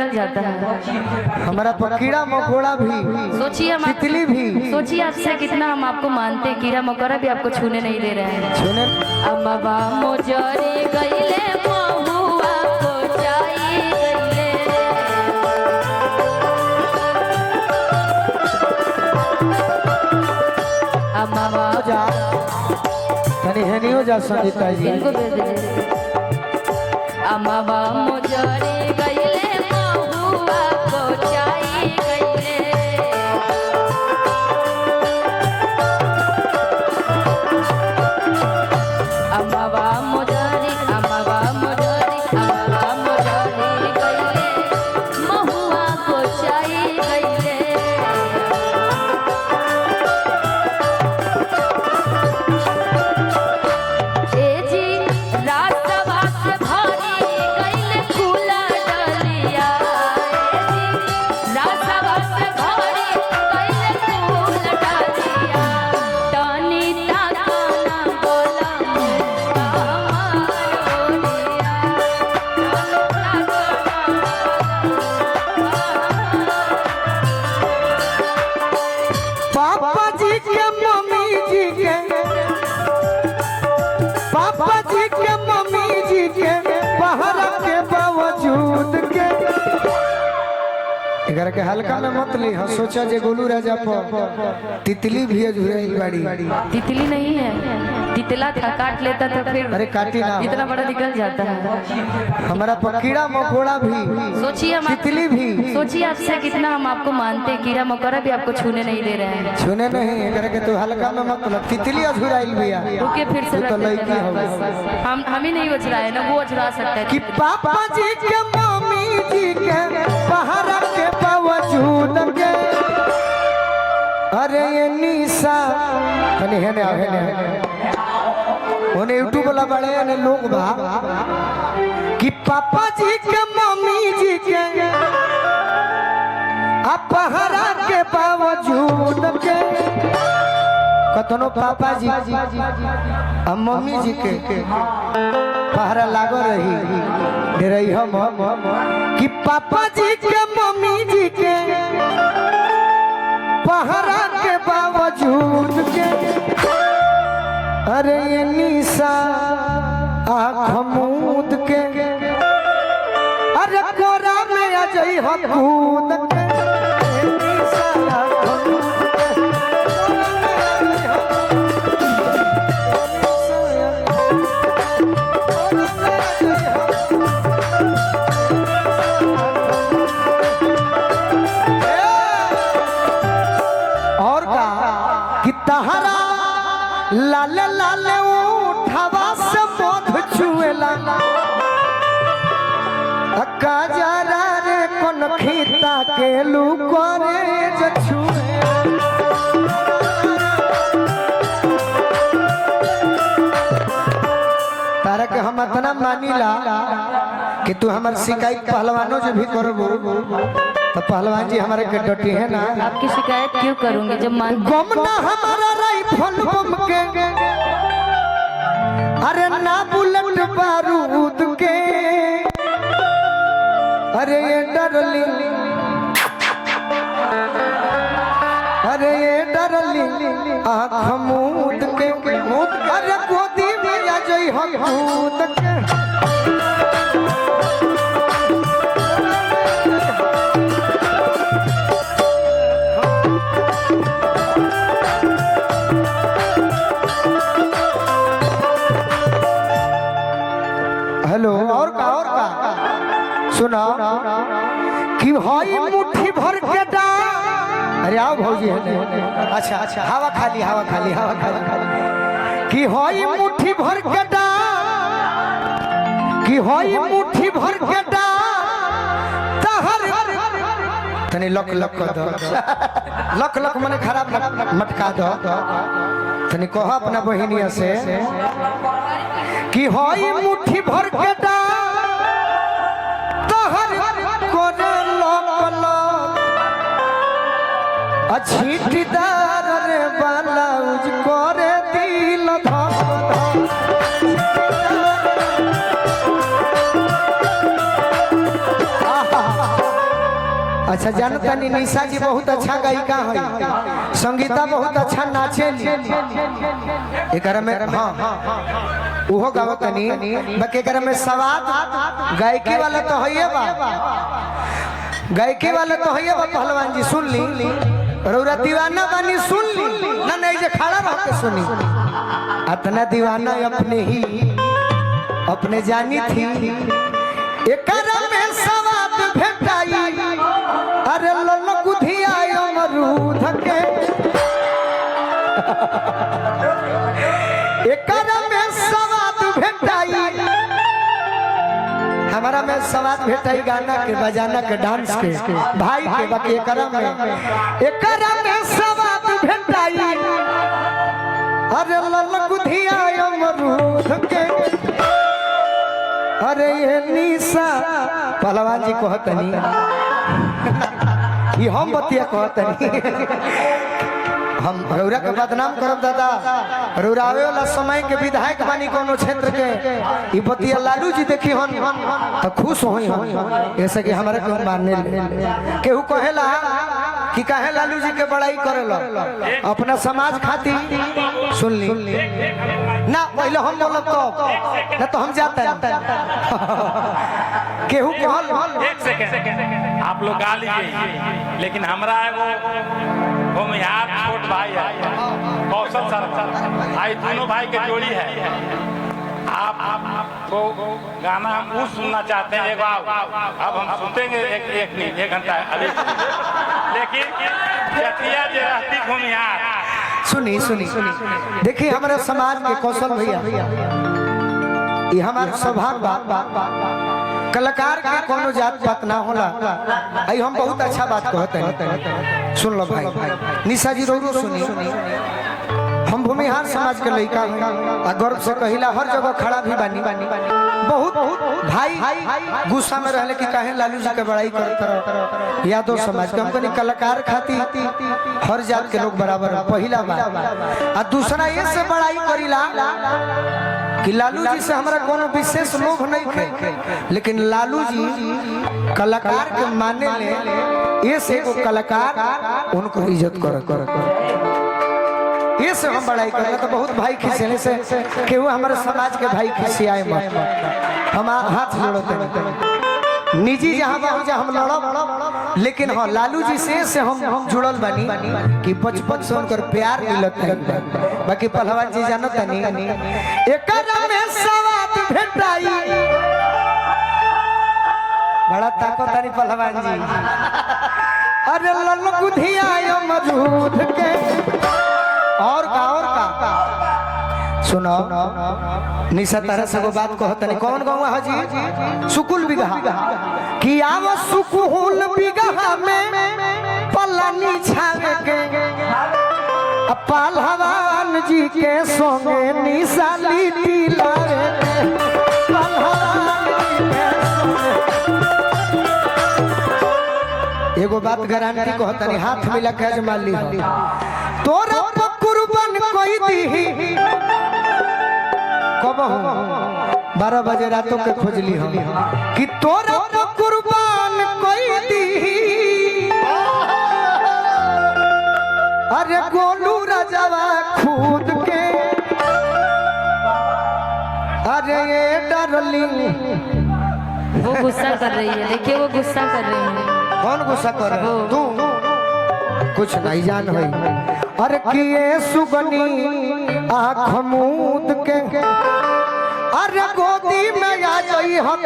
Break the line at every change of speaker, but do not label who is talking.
निकल जाता है।
हमारा कीड़ा मकोड़ा भी,
सोचिए हम
तितली भी,
सोचिए आपसे कितना हम आपको मानते हैं, कीड़ा मकोड़ा भी आपको छूने नहीं दे रहे हैं।
छूने
अम्मा मोजरी गईले महुआ को जाई गईले, अम्मा
जा तनी हेनियो जा संगीता जी
इनको भेज दीजिए। अम्मा मोजरी गईले महुआ को जाई गईले, अम्मा मोजरी गईले महुआ को जाई गईले। ए जी रास्ता से भारी गईले फूला डलिया, ए जी रास्ता से भारी गईले फूल डलिया, टानी ताकाना बोला
पापा जी के मम्मी जी के, पापा जी के मम्मी जी के पहरा के बावजूद के इधर के हल्का में मत ली। हाँ सोचा जे गोलू राजा पर तितली भी अधूरी गाड़ी,
तितली नहीं है, तितला था, काट लेता तो फिर
अरे काटी ना,
इतना बड़ा निकल जाता है।
हमारा कीड़ा मकोड़ा भी,
सोचिए हम
तितली भी,
सोचिए आपसे कितना हम आपको मानते हैं, कीड़ा मकोड़ा भी आपको छूने नहीं दे रहे हैं।
छूने नहीं इधर के तो हल्का में मत लो। तितली अधूराइल भैया,
रुके फिर से
तो
रख देते
लड़की
हैं।
होगी।
हम ही नहीं उछला है ना, वो उछला सकता है।
कि पापा जी के मम्मी जी के पहरा के बावजूद के, अरे ये निशा तनी है ना, है ना उन्हें यूट्यूब वाला बड़े ने लोग बा कि पापा जी के मम्मी जी के पहरा के बावजूद के, कतनो पापा जी अब मम्मी जी के पहरा लागो रही दे रही हम कि पापा जी के मम्मी जी के पहरा के बावजूद के, अरे ये निशा आँख मूंद के, अरे कोरा में आ जाई हो कूद के, निशा आँख मूंद के, और का कि तहरा लाल लाल उठावा से मोध छुएला, अक्का जरा रे कोन खीता के लू करे ज छुए, तारा के हम इतना मानीला कि तू हमार शिकायत पहलवानों जो भी करबो तो पहलवान जी हमारे के डटी है ना।
आपकी शिकायत क्यों करूंगी जब मान
गम ना हमारा राइफल बम के, अरे ना बुलेट बारूद के, अरे ये डरली, अरे ये डरली आँख मूंद के, अरे गोदी में आ जाई हम कूद के, हेलो और का सुना कि भाई मुट्ठी भर के डा, अरे आओ भौजी है, अच्छा अच्छा हवा खाली हवा खाली हवा खाली, कि भाई मुट्ठी भर के डा, कि भाई मुट्ठी भर के डा तहर तनी लक लक दो, लक लक मने खराब मटका दो, तनी कह अपना बहिनिया से कि होई मुट्ठी भर के डा तहर कोने लोकल छीटीदार रे ब्लाउज करे दिल धक अच्छा जानता नहीं निशा जी बहुत अच्छा गायिका है, संगीता बहुत अच्छा नाचेली। एकरा में हाँ उहो गावत नहीं, बाकी एकरा में सवाद गायकी वाला तो है बा, गायकी वाला तो है बा। पहलवान जी सुन ली, रौरा दीवाना बानी सुन ली ना, नहीं जे खड़ा रह के सुनी। इतना दीवाना अपने ही अपने जानी थी, एकरा में सवाद भेटाई। अरे ललकुधिया अमरूद के एकरा में सवाद भेटाई। हमारा में सवाद भेटाई गाना के, बजाना के, डांस के, भाई के। बाकी एकरा में सवाद भेटाई। अरे ललकुधिया अमरूद के। अरे ये निशा पहलवान जी कहतनी ये हम बतिया कहतनी हम रौरा के बदनाम करब दादा। रौरा आवे वाला समय के विधायक बानी कोनो क्षेत्र के, ई बतिया लालू जी देखी हम तो खुश होई हम, ऐसे कि हमारे को मानने केहू कहेला कि काहे लालू जी के बड़ाई करेला अपना समाज खातिर। सुन ली ना पहले हम बोलब तो ना तो हम जाते हैं। केहू कहल
एक सेकंड आप लोग गा लीजिए, लेकिन हमरा एगो भूमिहार छोट भाई है कौशल सर, भाई दोनों भाई के जोड़ी है। आपको गाना हम वो सुनना चाहते हैं, एगो अब हम सुनतेंगे एक घंटा अभी, लेकिन जतिया जे रहती भूमिहार।
सुनी देखिए हमारे समाज के कौशल भैया, ये हमारा सौभाग्य कलाकार के कोनो जात पात ना होला। आई हम बहुत अच्छा बात कहते हैं, सुन लो भाई। निशा जी रो सुनी, हम भूमिहार समाज के लड़का हैं, गर्व से कहिला हर जगह खड़ा भी बानी। बहुत भाई गुस्सा में रहले कि काहे लालू जी के बड़ाई करत यादव समाज के। हम कनी कलाकार खाती हर जात के लोग बराबर पहला बात। आ दूसरा ये से बड़ाई करीला कि लालू जी से हमारा कोनो विशेष लोभ नहीं है, लेकिन लालू जी कलाकार के माने ले, ये से वो कलाकार उनको इज्जत कर ये से हम बड़ाई करना। तो बहुत भाई खिसेने से केहू हमारे समाज के भाई खिसियाए मत, हम हाथ जोड़ते निजी जहाँ बाहू जहाँ हम लड़ब। लेकिन हाँ लालू जी से हम जुड़ल बानी कि बचपन से उनकर प्यार मिलत है। बाकी पहलवान जी जानत नहीं एकरा में सवाद भेटाई। बड़ा ताकत नहीं पहलवान जी। अरे ललकुधिया अमरूद के और का सुनो निशा तरह से वो बात कहते नहीं। कौन गाँव है जी? सुकुल बिगहा कि आव सुकुल बिगहा में पलानी छावे के पहलवान जी के संगे निशा लीटी लावे एगो बात गारंटी कहता नहीं, हाथ मिला के अजमा ली तोरा कुर्बान कोई दी कब 12 बजे रातों के खोजली हम कि तोरा कुर्बान कोई दी। अरे गोलू राजावा खुद के अरे ये डार्लिंग
वो गुस्सा कर रही है, देखिए वो गुस्सा कर रही है।
कौन गुस्सा कर रहा है? तू कुछ नहीं जान भाई। अरे किए सुगनी आँख मूद के अरे गोदी में आ जाई हम